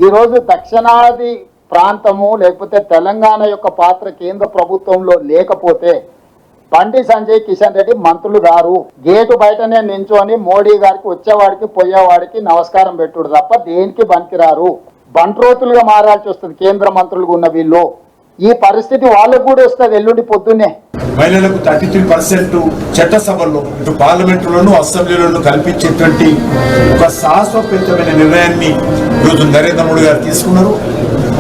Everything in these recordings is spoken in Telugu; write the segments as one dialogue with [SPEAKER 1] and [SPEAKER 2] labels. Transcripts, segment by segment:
[SPEAKER 1] ఈరోజు దక్షిణాది ప్రాంతము లేకపోతే తెలంగాణ యొక్క పాత్ర కేంద్ర ప్రభుత్వంలో లేకపోతే బండి సంజయ్ కిషన్ రెడ్డి మంత్రులు గారు గేటు బయటనే నించొని మోడీ గారికి వచ్చేవాడికి పోయేవాడికి నమస్కారం పెట్టుడు తప్ప దేనికి పనికిరారు. బంట్రోతులుగా మారాల్సి వస్తుంది కేంద్ర మంత్రులుగా ఉన్న వీళ్ళు. ఈ పరిస్థితి వాళ్ళకు కూడా వస్తుంది ఎల్లుండి పొద్దున్నే.
[SPEAKER 2] మహిళలకు 33% చట్టసభల్లో ఇటు పార్లమెంటులోను అసెంబ్లీలోను కల్పించేటువంటి ఒక సాహసోపేతమైన నిర్ణయాన్ని ఈరోజు నరేంద్ర మోడీ గారు తీసుకున్నారు.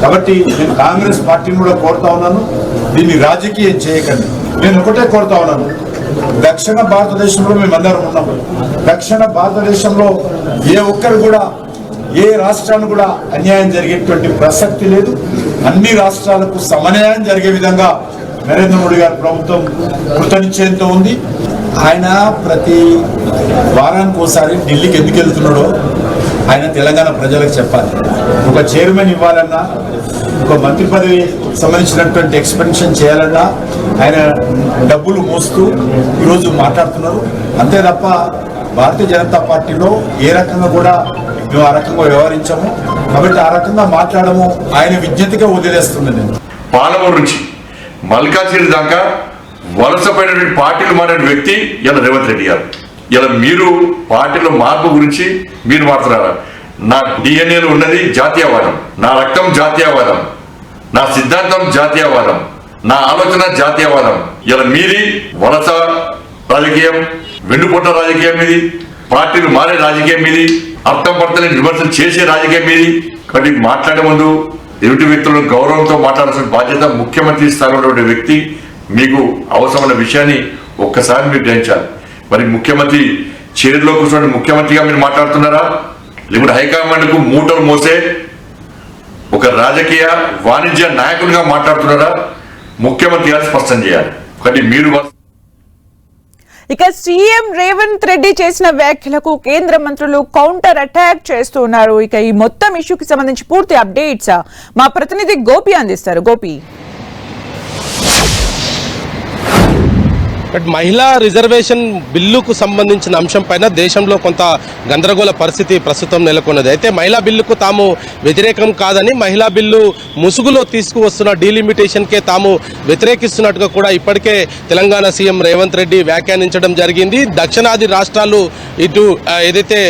[SPEAKER 2] కాబట్టి నేను కాంగ్రెస్ పార్టీని కూడా కోరుతా ఉన్నాను, దీన్ని రాజకీయం చేయకండి. నేను ఒకటే కోరుతా ఉన్నాను, దక్షిణ భారతదేశంలో మేమందరం ఉన్నాము. దక్షిణ భారతదేశంలో ఏ ఒక్కరు కూడా ఏ రాష్ట్రాన్ని కూడా అన్యాయం జరిగేటువంటి ప్రసక్తి లేదు. అన్ని రాష్ట్రాలకు సమన్యాయం జరిగే విధంగా నరేంద్ర మోడీ గారి ప్రభుత్వం కృతనిశ్చయంతో ఉంది. ఆయన ప్రతి వారానికి ఒకసారి ఢిల్లీకి ఎందుకు వెళ్తున్నాడో ఆయన తెలంగాణ ప్రజలకు చెప్పాలి. ఒక చైర్మన్ ఇవ్వాలన్నా, ఒక మంత్రి పదవి సంబంధించినటువంటి ఎక్స్పెన్షన్ చేయాలన్నా ఆయన డబ్బులు మోస్తూ ఈరోజు మాట్లాడుతున్నారు. అంతే తప్ప భారతీయ జనతా పార్టీలో ఏ రకంగా కూడా మేము ఆ రకంగా వ్యవహరించాము. కాబట్టి ఆ రకంగా మాట్లాడము ఆయన విజ్ఞతగా వదిలేస్తున్నాను. నేను
[SPEAKER 3] పాలమూరు నుంచి మల్కాజిగిరి దాకా వలసపోయినటువంటి పార్టీలు మారిన వ్యక్తి ఇలా రేవంత్ రెడ్డి గారు. ఇలా మీరు పార్టీలో మార్పు గురించి మీరు మాట్లాడారు. నా డిఎన్ఏలో ఉన్నది జాతీయవాదం, నా రక్తం జాతీయవాదం, నా సిద్ధాంతం జాతీయవాదం, నా ఆలోచన జాతీయవాదం. ఇలా మీది వలస రాజకీయం, వెన్నుపొట్ట రాజకీయం ఇది, పార్టీలు మారే రాజకీయం ఇది, అర్థం పడతని విమర్శలు చేసే రాజకీయం ఇది. కాబట్టి మాట్లాడే ముందు ఎదుటి వ్యక్తులను గౌరవంతో మాట్లాడాల్సిన బాధ్యత ముఖ్యమంత్రి స్థానంలో ఉండే వ్యక్తి. మీకు అవసరమైన విషయాన్ని ఒక్కసారి మీరు గ్రహించాలి. మరి ముఖ్యమంత్రి చైర్లో కూర్చొని ముఖ్యమంత్రిగా మీరు మాట్లాడుతున్నారా, లేకుంటే హైకమాండ్ కు మూటలు మోసే ఒక రాజకీయ వాణిజ్య నాయకునిగా మాట్లాడుతున్నారా? ముఖ్యమంత్రి గారు స్పష్టం చేయాలి. ఒకటి మీరు
[SPEAKER 4] ఇక సీఎం రేవంత్ రెడ్డి చేసిన వ్యాఖ్యలకు కేంద్ర మంత్రులు కౌంటర్ అటాక్ చేస్తున్నారు. ఇక ఈ మొత్తం ఇష్యూకి సంబంధించి పూర్తి అప్డేట్స్ మా ప్రతినిధి గోపి అందిస్తారు. గోపి,
[SPEAKER 5] మహిళా రిజర్వేషన్ బిల్లుకు సంబంధించిన అంశం పైన దేశంలో కొంత గందరగోళ పరిస్థితి ప్రస్తుతం నెలకొన్నది. అయితే మహిళా బిల్లుకు తాము వ్యతిరేకం కాదని, మహిళా బిల్లు ముసుగులో తీసుకువస్తున్న డీలిమిటేషన్కే తాము వ్యతిరేకిస్తున్నట్టుగా కూడా ఇప్పటికే తెలంగాణ సీఎం రేవంత్ రెడ్డి వ్యాఖ్యానించడం జరిగింది. దక్షిణాది రాష్ట్రాలు ఇటు ఏదైతే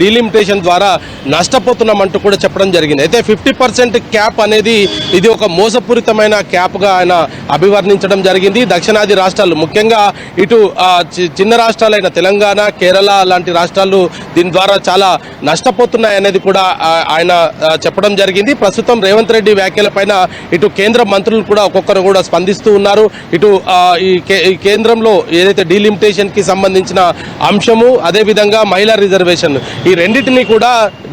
[SPEAKER 5] డీలిమిటేషన్ ద్వారా నష్టపోతున్నామంటూ కూడా చెప్పడం జరిగింది. అయితే 50% క్యాప్ అనేది ఇది ఒక మోసపూరితమైన క్యాప్గా ఆయన అభివర్ణించడం జరిగింది. దక్షిణాది రాష్ట్రాలు ముఖ్యంగా ఇటు చిన్న రాష్ట్రాలైన తెలంగాణ, కేరళ లాంటి రాష్ట్రాలు దీని ద్వారా చాలా నష్టపోతున్నాయనేది కూడా ఆయన చెప్పడం జరిగింది. ప్రస్తుతం రేవంత్ రెడ్డి వ్యాఖ్యలపైన ఇటు కేంద్ర మంత్రులు కూడా ఒక్కొక్కరు కూడా స్పందిస్తూ ఉన్నారు. ఇటు ఈ కేంద్రంలో ఏదైతే డీలిమిటేషన్ కి సంబంధించిన అంశము, అదేవిధంగా మహిళా రిజర్వేషన్, ఈ రెండింటినీ కూడా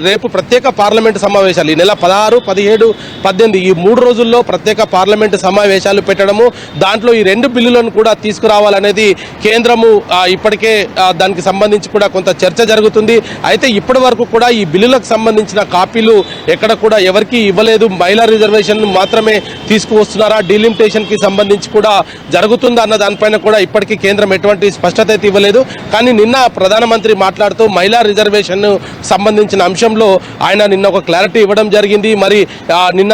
[SPEAKER 5] రేపు ప్రత్యేక పార్లమెంటు సమావేశాలు ఈ నెల 16, 17, 18 ఈ 3 రోజుల్లో ప్రత్యేక పార్లమెంటు సమావేశాలు పెట్టడము, దాంట్లో ఈ 2 బిల్లులను కూడా తీసుకురావాలనేది కేంద్రము ఇప్పటికే దానికి సంబంధించి కూడా కొంత చర్చ జరుగుతుంది. అయితే ఇప్పటి వరకు కూడా ఈ బిల్లులకు సంబంధించిన కాపీలు ఎక్కడ కూడా ఎవరికి ఇవ్వలేదు. మహిళా రిజర్వేషన్ మాత్రమే తీసుకువస్తున్నారా, డీలిమిటేషన్ కి సంబంధించి కూడా జరుగుతుందా అన్న దానిపైన కూడా ఇప్పటికీ కేంద్రం ఎటువంటి స్పష్టత అయితే ఇవ్వలేదు. కానీ నిన్న ప్రధానమంత్రి మాట్లాడుతూ మహిళా రిజర్వేషన్ సంబంధించిన అంశంలో ఆయన నిన్న ఒక క్లారిటీ ఇవ్వడం జరిగింది. మరి నిన్న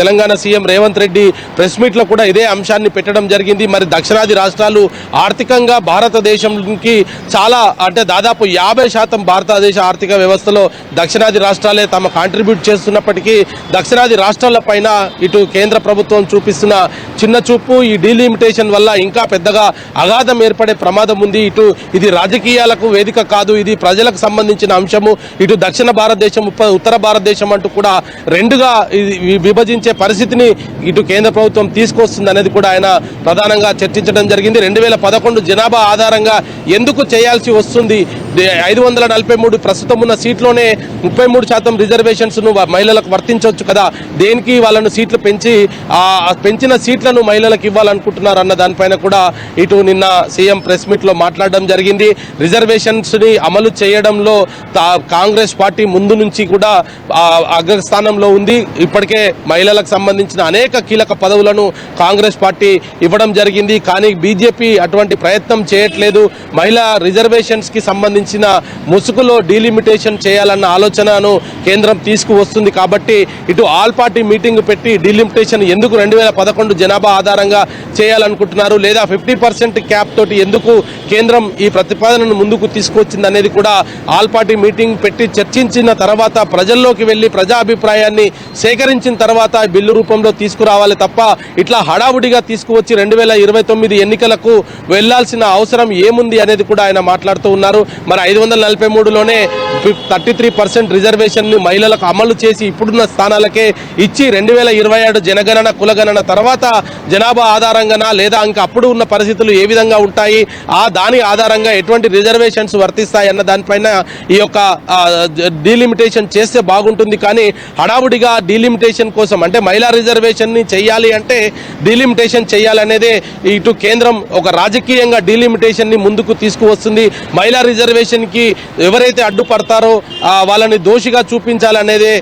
[SPEAKER 5] Telangana CM Revanth Reddy press meet లో కూడా ఇదే అంశాన్ని పెట్టడం జరిగింది. మరి దక్షిణాది రాష్ట్రాలు ఆర్థికంగా భారతదేశంకి చాలా అంటే దాదాపు 50% భారతదేశ ఆర్థిక వ్యవస్థలో దక్షిణాది రాష్ట్రాలే తమ కాంట్రిబ్యూట్ చేస్తున్నప్పటికీ దక్షిణాది రాష్ట్రాల పైన ఇటు కేంద్ర ప్రభుత్వం చూపిస్తున్న చిన్న చూపు, ఈ డీలిమిటేషన్ వల్ల ఇంకా పెద్దగా అగాధం ఏర్పడే ప్రమాదం ఉంది. ఇది రాజకీయాలకు వేదిక కాదు, ఇది ప్రజలకు సంబంధించిన అంశము. ఇటు దక్షిణ భారతదేశం, ఉత్తర భారతదేశం అంటూ కూడా రెండుగా విభజించే పరిస్థితిని ఇటు కేంద్ర ప్రభుత్వం తీసుకొస్తుంది అనేది కూడా ఆయన ప్రధానంగా చర్చించడం జరిగింది. 2011 జనాభా ఆధారంగా ఎందుకు చేయాల్సి వస్తుంది, 543 ప్రస్తుతం ఉన్న సీట్లోనే 33% రిజర్వేషన్స్ ను మహిళలకు వర్తించవచ్చు కదా, దేనికి వాళ్ళను సీట్లు పెంచిన సీట్లను మహిళలకు ఇవ్వాలనుకుంటున్నారు అన్న దానిపైన కూడా ఇటు నిన్న సీఎం ప్రెస్ మీట్ లో మాట్లాడడం జరిగింది. రిజర్వేషన్స్ ని అమలు చేయడంలో కాంగ్రెస్ పార్టీ ముందు నుంచి కూడా అగ్రస్థానంలో ఉంది. ఇప్పటికే మహిళలకు సంబంధించిన అనేక కీలక పదవులను కాంగ్రెస్ పార్టీ ఇవ్వడం జరిగింది. జరిగింది. కానీ బీజేపీ అటువంటి ప్రయత్నం చేయట్లేదు. మహిళా రిజర్వేషన్స్ కి సంబంధించిన ముసుగులో డీలిమిటేషన్ చేయాలన్న ఆలోచనను కేంద్రం తీసుకువస్తుంది. కాబట్టి ఇటు ఆల్ పార్టీ మీటింగ్ పెట్టి డీలిమిటేషన్ ఎందుకు 2011 జనాభా ఆధారంగా చేయాలనుకుంటున్నారు, లేదా 50% క్యాప్ తోటి ఎందుకు కేంద్రం ఈ ప్రతిపాదనను ముందుకు తీసుకొచ్చింది అనేది కూడా ఆల్ పార్టీ మీటింగ్ పెట్టి చర్చించిన తర్వాత ప్రజల్లోకి వెళ్లి ప్రజాభిప్రాయాన్ని సేకరించిన తర్వాత బిల్లు రూపంలో తీసుకురావాలి తప్ప ఇట్లా హడావుడిగా తీసుకువచ్చి 2029 ఎన్నికలకు వెళ్లాల్సిన అవసరం ఏముంది అనేది కూడా ఆయన మాట్లాడుతూ ఉన్నారు. మరి 543లోనే 33% రిజర్వేషన్ ని మహిళలకు అమలు చేసి ఇప్పుడున్న స్థానాలకే ఇచ్చి 2027 జనగణన కులగణన తర్వాత జనాభా ఆధారంగానా లేదా ఇంకా అప్పుడు ఉన్న పరిస్థితులు ఏ విధంగా ఉంటాయి, దాని ఆధారంగా ఎటువంటి రిజర్వేషన్స్ వర్తిస్తాయి అన్న దానిపైన ఈ యొక్క డీలిమిటేషన్ చేస్తే బాగుంటుంది. కానీ హడావుడిగా డీలిమిటేషన్ కోసం అంటే మహిళా రిజర్వేషన్ ని చేయాలి అంటే డీలిమిటేషన్ చేయాలనేదే ఇటు కేంద్రం ఒక రాజకీయంగా డీలిమిటేషన్ ని ముందుకు తీసుకువస్తుంది. మహిళా రిజర్వేషన్ కి ఎవరైతే అడ్డుపడతారో వాళ్ళని దోషిగా చూపించాలనేదే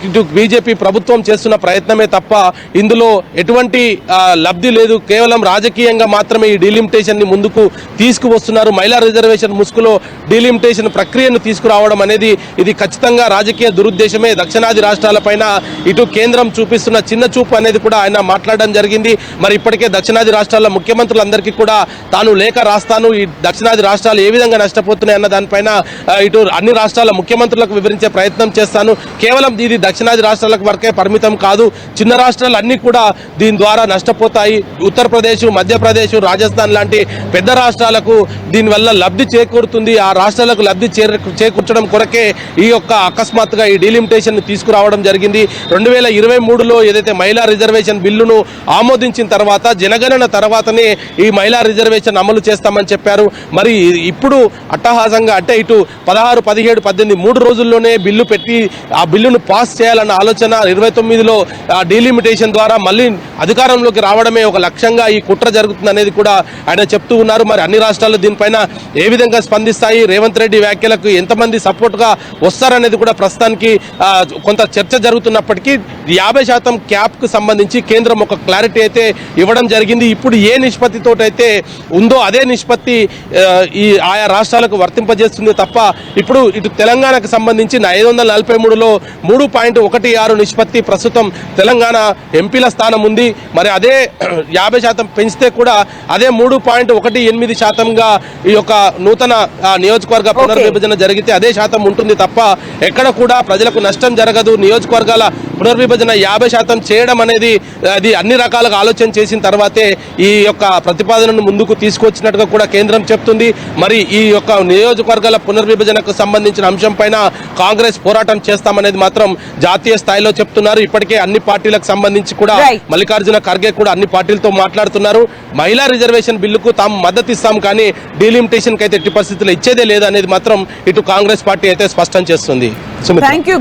[SPEAKER 5] ఇటు బీజేపీ ప్రభుత్వం చేస్తున్న ప్రయత్నమే తప్ప ఇందులో ఎటువంటి లబ్ధి లేదు. కేవలం రాజకీయంగా మాత్రమే ఈ డీలిమిటేషన్ ని ముందుకు తీసుకువస్తున్నారు. మహిళా రిజర్వేషన్ ముసుగులో డీలిమిటేషన్ ప్రక్రియను తీసుకురావడం అనేది ఇది ఖచ్చితంగా రాజకీయ దురుద్దేశమే. దక్షిణాది రాష్ట్రాలపైన ఇటు కేంద్రం చూపిస్తున్న చిన్న చూపు అనేది కూడా ఆయన మాట్లాడడం జరిగింది. మరి ఇప్పటికే దక్షిణాది రాష్ట్రాల ముఖ్యమంత్రులందరికీ కూడా తాను లేఖ రాస్తాను, ఈ దక్షిణాది రాష్ట్రాలు ఏ విధంగా నష్టపోతున్నాయి అన్న దానిపైన ఇటు అన్ని రాష్ట్రాల ముఖ్యమంత్రులకు వివరించే ప్రయత్నం చేస్తాను. కేవలం ఇది దక్షిణాది రాష్ట్రాలకు వరకే పరిమితం కాదు, చిన్న రాష్ట్రాలు అన్ని కూడా దీని ద్వారా నష్టపోతాయి. ఉత్తరప్రదేశ్, మధ్యప్రదేశ్, రాజస్థాన్ లాంటి పెద్ద రాష్ట్రాలకు దీనివల్ల లబ్ధి చేకూరుతుంది. ఆ రాష్ట్రాలకు లబ్ధి చేకూర్చడం కొరకే ఈ యొక్క అకస్మాత్తుగా ఈ డీలిమిటేషన్ తీసుకురావడం జరిగింది. 2023లో ఏదైతే మహిళా రిజర్వేషన్ బిల్లును ఆమోదించిన తర్వాత జనగణన తర్వాతనే ఈ మహిళా రిజర్వేషన్ అమలు చేస్తామని చెప్పారు. మరి ఇప్పుడు అట్టహాసంగా అంటే ఇటు 16, 17, 18 3 రోజుల్లోనే బిల్లు పెట్టి ఆ బిల్లును పాస్ చేయాలన్న ఆలోచన 29లో డీలిమిటేషన్ ద్వారా మళ్ళీ అధికారంలోకి రావడమే ఒక లక్ష్యంగా ఈ కుట్ర జరుగుతుంది అనేది కూడా ఆయన చెప్తూ ఉన్నారు. మరి అన్ని రాష్ట్రాలు దీనిపైన ఏ విధంగా స్పందిస్తాయి, రేవంత్ రెడ్డి వ్యాఖ్యలకు ఎంతమంది సపోర్ట్గా వస్తారనేది కూడా ప్రస్తుతానికి కొంత చర్చ జరుగుతున్నప్పటికీ 50% క్యాప్కు సంబంధించి కేంద్రం ఒక క్లారిటీ అయితే ఇవ్వడం జరిగింది. ఇప్పుడు ఏ నిష్పత్తితోటైతే ఉందో అదే నిష్పత్తి ఈ ఆయా రాష్ట్రాలకు వర్తింపజేస్తుంది తప్ప ఇప్పుడు ఇటు తెలంగాణకు సంబంధించి 543లో 3.16 నిష్పత్తి ప్రస్తుతం తెలంగాణ ఎంపీల స్థానం ఉంది. మరి అదే 50% పెంచితే కూడా అదే 3.18%గా ఈ యొక్క నూతన నియోజకవర్గ పునర్విభజన జరిగితే అదే శాతం ఉంటుంది తప్ప ఎక్కడ కూడా ప్రజలకు నష్టం జరగదు. నియోజకవర్గాల పునర్విభజన 50% చేయడం అనేది అది అన్ని రకాలుగా ఆలోచన చేసిన తర్వాతే ఈ యొక్క ప్రతిపాదనను ముందుకు తీసుకొచ్చినట్టుగా కూడా కేంద్రం చెప్తుంది. మరి ఈ యొక్క నియోజకవర్గాల పునర్విభజనకు సంబంధించిన అంశం పైన కాంగ్రెస్ పోరాటం చేస్తామనేది మాత్రం జాతీయ స్థాయిలో చెప్తున్నారు. ఇప్పటికే అన్ని పార్టీలకు సంబంధించి కూడా మల్లికార్జున ఖర్గే కూడా అన్ని పార్టీలతో మాట్లాడుతున్నారు. మహిళా రిజర్వేషన్ బిల్లుకు తాము మద్దతు ఇస్తాం కానీ డీలిమిటేషన్ కి అయితే ఎట్టి పరిస్థితుల్లో ఇచ్చేదే లేదు అనేది మాత్రం ఇటు కాంగ్రెస్ పార్టీ అయితే స్పష్టం చేస్తుంది.
[SPEAKER 4] Thank you.